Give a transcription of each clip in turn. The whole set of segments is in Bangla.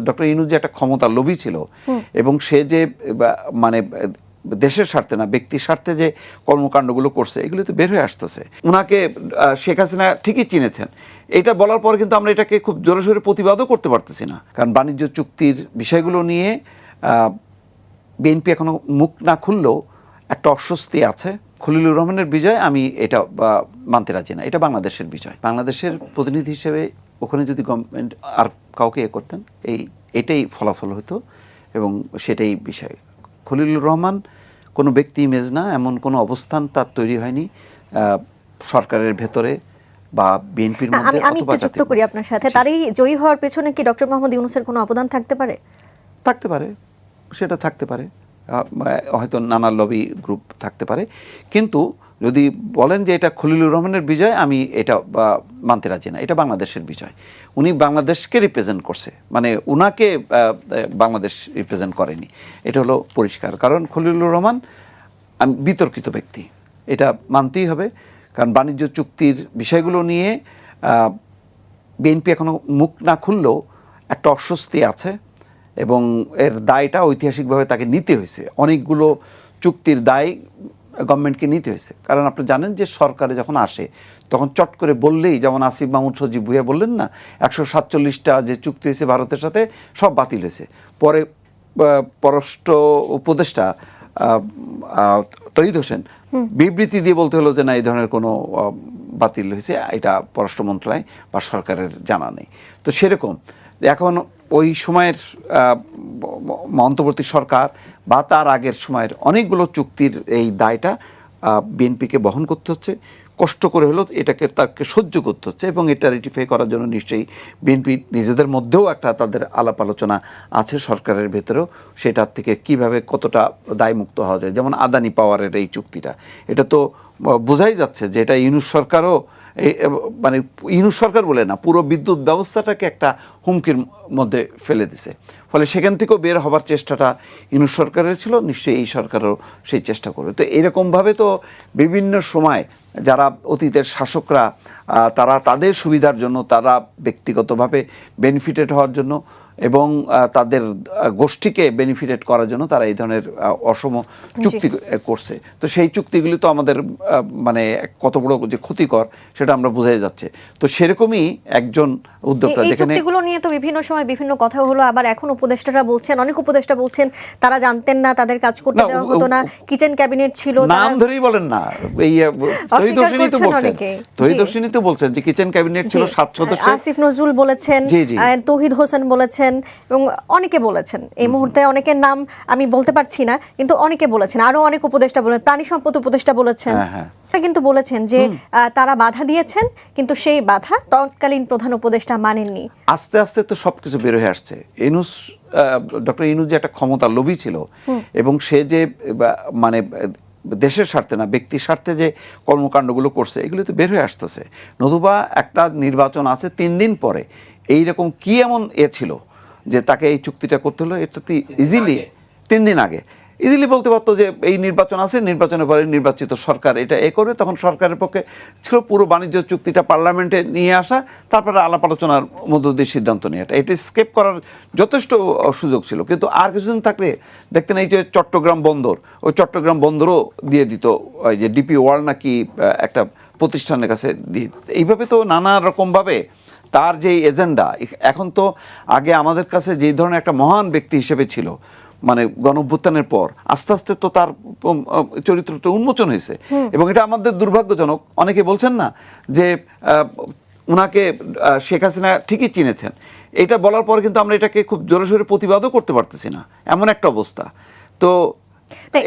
ডক্টর ইউনূস যে একটা ক্ষমতার লোভী ছিল এবং সে যে মানে দেশের স্বার্থে না ব্যক্তির স্বার্থে যে কর্মকাণ্ডগুলো করছে এগুলো তো বের হয়ে আসতেছে। উনাকে শেখ হাসিনা ঠিকই চিনেছেন, এটা বলার পর কিন্তু আমরা এটাকে খুব জোরে সোরে প্রতিবাদও করতে পারতেছি না, কারণ বাণিজ্য চুক্তির বিষয়গুলো নিয়ে বিএনপি এখনো মুখ না খুললেও একটা অস্বস্তি আছে। খলিলুর রহমানের বিজয় আমি এটা মানতে রাজি না, এটা বাংলাদেশের বিজয়। বাংলাদেশের প্রতিনিধি হিসেবে ওখানে যদি গভর্নমেন্ট আর কাউকে করতেন এটাই ফলাফল হতো এবং সেটাই বিষয়। খলিলুর রহমান কোনো ব্যক্তি ইমেজ না, এমন কোনো অবস্থান তার তৈরি হয়নি সরকারের ভেতরে বা বিএনপির মধ্যে। আমি যুক্ত করি আপনার সাথে, তারই জয়ী হওয়ার পেছনে কি ডক্টর মোহাম্মদ ইউনূসের কোনো অবদান থাকতে পারে? থাকতে পারে, সেটা থাকতে পারে, হয়তো নানা লবি গ্রুপ থাকতে পারে, কিন্তু যদি বলেন যে এটা খলিলুর রহমানের বিজয় আমি এটা মানতে রাজি না, এটা বাংলাদেশের বিজয়। উনি বাংলাদেশকে রিপ্রেজেন্ট করছে, মানে উনাকে বাংলাদেশ রিপ্রেজেন্ট করেনি, এটা হলো পরিষ্কার। কারণ খলিলুর রহমান আমি বিতর্কিত ব্যক্তি, এটা মানতেই হবে, কারণ বাণিজ্য চুক্তির বিষয়গুলো নিয়ে বিএনপি এখনো মুখ না খুললেও একটা অস্বস্তি আছে এবং এর দায়টা ঐতিহাসিকভাবে তাকে নিতে হয়েছে। অনেকগুলো চুক্তির দায় গভর্নমেন্টকে নিতে হয়েছে, কারণ আপনি জানেন যে সরকারে যখন আসে তখন চট করে বললেই, যেমন আসিফ মাহমুদ সজীব ভুঁইয়া বললেন না 147টা যে চুক্তি হয়েছে ভারতের সাথে সব বাতিল হয়েছে। পরে পররাষ্ট্র উপদেষ্টা তহিদ হোসেন বিবৃতি দিয়ে বলতে হলো যে না এই ধরনের কোনো বাতিল হয়েছে, এটা পররাষ্ট্র মন্ত্রণালয় বা সরকারের জানা নেই। তো সেরকম এখন ওই সময়ের অন্তর্বর্তী সরকার বা তার আগের সময়ের অনেকগুলো চুক্তির এই দায়টা বিএনপিকে বহন করতে হচ্ছে, কষ্ট করে হলেও এটাকে তাকে সহ্য করতে হচ্ছে এবং এটা রেটিফাই করার জন্য নিশ্চয়ই বিএনপি নিজেদের মধ্যেও একটা তাদের আলাপ আলোচনা আছে সরকারের ভেতরেও, সেটার থেকে কিভাবে কতটা দায়মুক্ত হওয়া যায়। যেমন আদানি পাওয়ারের এই চুক্তিটা, এটা তো বোঝাই যাচ্ছে যে এটা ইউনূস সরকারও মানে ইউনূস সরকার বলে না, পুরো বিদ্যুৎ ব্যবস্থাটাকে একটা হুমকির মধ্যে ফেলে দিছে। ফলে সেখান থেকেও বের হবার চেষ্টাটা ইউনূস সরকারের ছিল, নিশ্চয়ই এই সরকারও সেই চেষ্টা করবে। তো এরকমভাবে তো বিভিন্ন সময় যারা অতীতের শাসকরা তারা তাদের সুবিধার জন্য, তারা ব্যক্তিগতভাবে বেনিফিটেড হওয়ার জন্য এবং তাদের গোষ্ঠীকে বেনিফিটেড করার জন্য তারা এই ধরনের অসম চুক্তি করছে। তো সেই চুক্তিগুলি তো আমাদের মানে কত বড় যে ক্ষতিকর সেটা আমরা বোঝাই যাচ্ছে। তো সেরকমই একজন উদ্যোক্তা, যেখানে চুক্তিগুলো নিয়ে তো বিভিন্ন সময় বিভিন্ন কথা হলো, আবার এখন উপদেষ্টারা বলছেন, অনেক উপদেষ্টা বলছেন তারা জানতেন না, তাদের কাজ করতে দেওয়া হতো না, কিচেন ক্যাবিনেট ছিল, নাম ধরেই বলেন না, এই তহিদ হোসেনই তো বলছেন, তহিদ হোসেনই তো বলছেন যে কিচেন ক্যাবিনেট ছিল 7 সদস্য। আসিফ নজরুল বলেছেন, তৌহিদ হোসেন বলেছেন এবং অনেকে বলেছেন। এই মুহূর্তে অনেকের নাম আমি বলতে পারছি না, কিন্তু অনেকে বলেছেন, আরো অনেক উপদেষ্টা বলেন, প্রাণী সম্পদ উপদেষ্টা বলেছেন, কিন্তু বলেছেন যে তারা বাধা দিয়েছেন, কিন্তু সেই বাধা তৎকালীন প্রধান উপদেষ্টা মানেননি। আস্তে আস্তে তো সবকিছু বের হয়ে আসছে। ইউনূস ডক্টর ইউনূস যে একটা ক্ষমতার লোভী ছিল এবং সে যে মানে দেশের স্বার্থে না ব্যক্তির স্বার্থে যে কর্মকাণ্ডগুলো করছে এগুলো তো বের হয়ে আসতেছে। নতুবা একটা নির্বাচন আছে 3 দিন পরে, এইরকম কি এমন ছিল যে তাকে এই চুক্তিটা করতে হলো? এটা তো ইজিলি 3 দিন আগে ইজিলি বলতে পারতো যে এই নির্বাচন আছে, নির্বাচনের পরে নির্বাচিত সরকার এটা করবে। তখন সরকারের পক্ষে ছিল পুরো বাণিজ্য চুক্তিটা পার্লামেন্টে নিয়ে আসা, তারপরে আলাপ আলোচনার মধ্য দিয়ে সিদ্ধান্ত নিয়ে এটা স্কেপ করার যথেষ্ট সুযোগ ছিল। কিন্তু আর কিছুদিন থাকলে দেখতেন এই যে চট্টগ্রাম বন্দর, ওই চট্টগ্রাম বন্দরও দিয়ে দিত ওই যে ডিপি ওয়ার্ল্ড নাকি একটা প্রতিষ্ঠানের কাছে দিয়ে দিত। এইভাবে তো নানা রকমভাবে তার যে এজেন্ডা, এখন তো আগে আমাদের কাছে যে ধরনের একটা মহান ব্যক্তি হিসেবে ছিল, মানে গণঅভ্যুত্থানের পর আস্তে আস্তে তো তার চরিত্রটা উন্মোচন হয়েছে এবং এটা আমাদের দুর্ভাগ্যজনক। অনেকে বলছেন না যে উনাকে শেখ হাসিনা ঠিকই চিনেছেন, এটা বলার পর কিন্তু আমরা এটাকে খুব জোরে সোরে প্রতিবাদও করতে পারতেছি না, এমন একটা অবস্থা। তো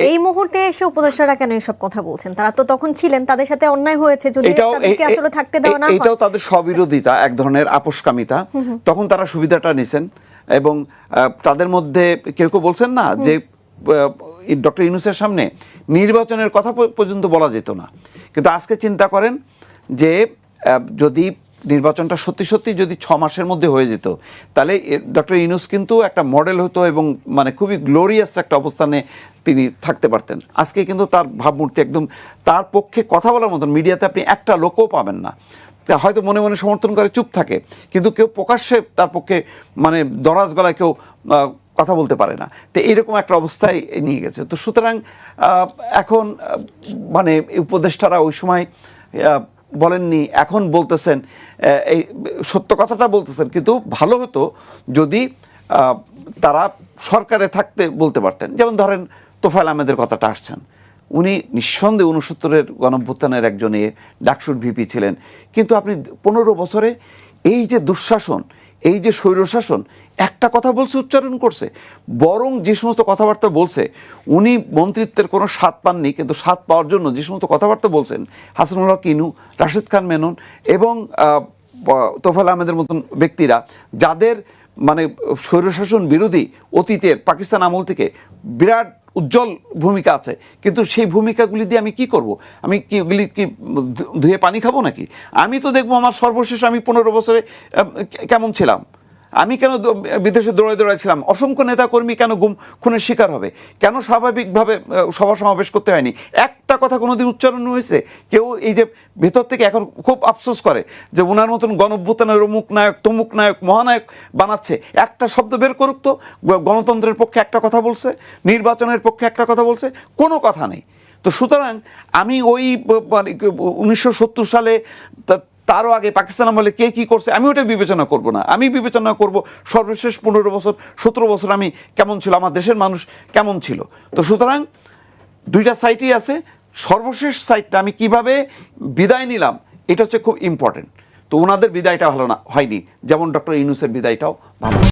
এই মুহূর্তে এসে উপদেষ্টারা কেন এসব কথা বলছেন? তারা তো তখন ছিলেন, তাদের সাথে অন্যায় হয়েছে, যদি তাদেরকে আসলে থাকতে দেওয়া না হয়। এটাও তাদের স্ববিরোধিতা, এক ধরনের আপোষকামিতা। তখন তারা সুবিধাটা নিছেন এবং তাদের মধ্যে কেউ কেউ বলছেন না যে ডক্টর ইউনূসের সামনে নির্বাচনের কথা পর্যন্ত বলা যেত না। কিন্তু আজকে চিন্তা করেন যে যদি নির্বাচনটা সত্যি সত্যি যদি 6 মাসের মধ্যে হয়ে যেত, তাহলে ডক্টর ইউনূস কিন্তু একটা মডেল হতো এবং মানে খুবই গ্লোরিয়াস একটা অবস্থানে তিনি থাকতে পারতেন। আজকে কিন্তু তার ভাবমূর্তি একদম, তার পক্ষে কথা বলার মতন মিডিয়াতে আপনি একটা লোকও পাবেন না। হয়তো মনে মনে সমর্থন করে চুপ থাকে, কিন্তু কেউ প্রকাশ্যে তার পক্ষে মানে দরাজ গলায় কেউ কথা বলতে পারে না। তো এইরকম একটা অবস্থায় নিয়ে গেছে। তো সুতরাং এখন মানে উপদেষ্টারা ওই সময় বলেননি, এখন বলতেছেন, এই সত্য কথাটা বলতেছেন, কিন্তু ভালো হতো যদি তারা সরকারে থাকতে বলতে পারতেন। যেমন ধরেন তোফায়েল আহমেদের কথাটা আসছেন, উনি নিঃসন্দেহে 69-এর গণঅভ্যুত্থানের একজন ডাকসুর ভিপি ছিলেন, কিন্তু আপনি 15 বছরে এই যে দুঃশাসন, এই যে স্বৈরশাসন, একটা কথা বলছে উচ্চারণ করছে, বরং যে সমস্ত কথাবার্তা বলছে, উনি মন্ত্রিত্বের কোনো স্বাদ পাননি, কিন্তু স্বাদ পাওয়ার জন্য যে সমস্ত কথাবার্তা বলছেন হাসানুল হক ইনু, রাশেদ খান মেনন এবং তোফায়েল আহমেদের মতন ব্যক্তিরা, যাদের মানে স্বৈরশাসন বিরোধী অতীতের পাকিস্তান আমল থেকে বিরাট উজ্জ্বল ভূমিকা আছে, কিন্তু সেই ভূমিকাগুলি দিয়ে আমি কি করব? আমি কি ওগুলি কি ধুয়ে পানি খাবো নাকি? আমি তো দেখবো আমার সর্বশেষ আমি 15 বছরে কেমন ছিলাম, আমি কেন বিদেশে দৌড়ায় ছিলাম, অসংখ্য নেতাকর্মী কেন গুম খুনের শিকার হবে, কেন স্বাভাবিকভাবে সভা সমাবেশ করতে হয়নি, একটা কথা কোনোদিন উচ্চারণ হয়েছে? কেউ এই যে ভেতর থেকে এখন খুব আফসোস করে যে ওনার মতন গণঅভ্যুত্থানের অমুক নায়ক তমুক নায়ক মহানায়ক বানাচ্ছে, একটা শব্দ বের করুক তো, গণতন্ত্রের পক্ষে একটা কথা বলছে, নির্বাচনের পক্ষে একটা কথা বলছে, কোনো কথা নেই। তো সুতরাং আমি ওই 1970 সালে তারও আগে পাকিস্তান আমলে কে কী করছে আমি ওটা বিবেচনা করব না। আমি বিবেচনা করব সর্বশেষ 15 বছর 17 বছর আমি কেমন ছিল, আমার দেশের মানুষ কেমন ছিল। তো সুতরাং দুইটা সাইটই আছে, সর্বশেষ সাইটটা আমি কিভাবে বিদায় নিলাম এটা হচ্ছে খুব ইম্পর্টেন্ট। তো ওনাদের বিদায়টা ভালো না হয়নি, যেমন ডক্টর ইউনূসের বিদায়টাও ভালো।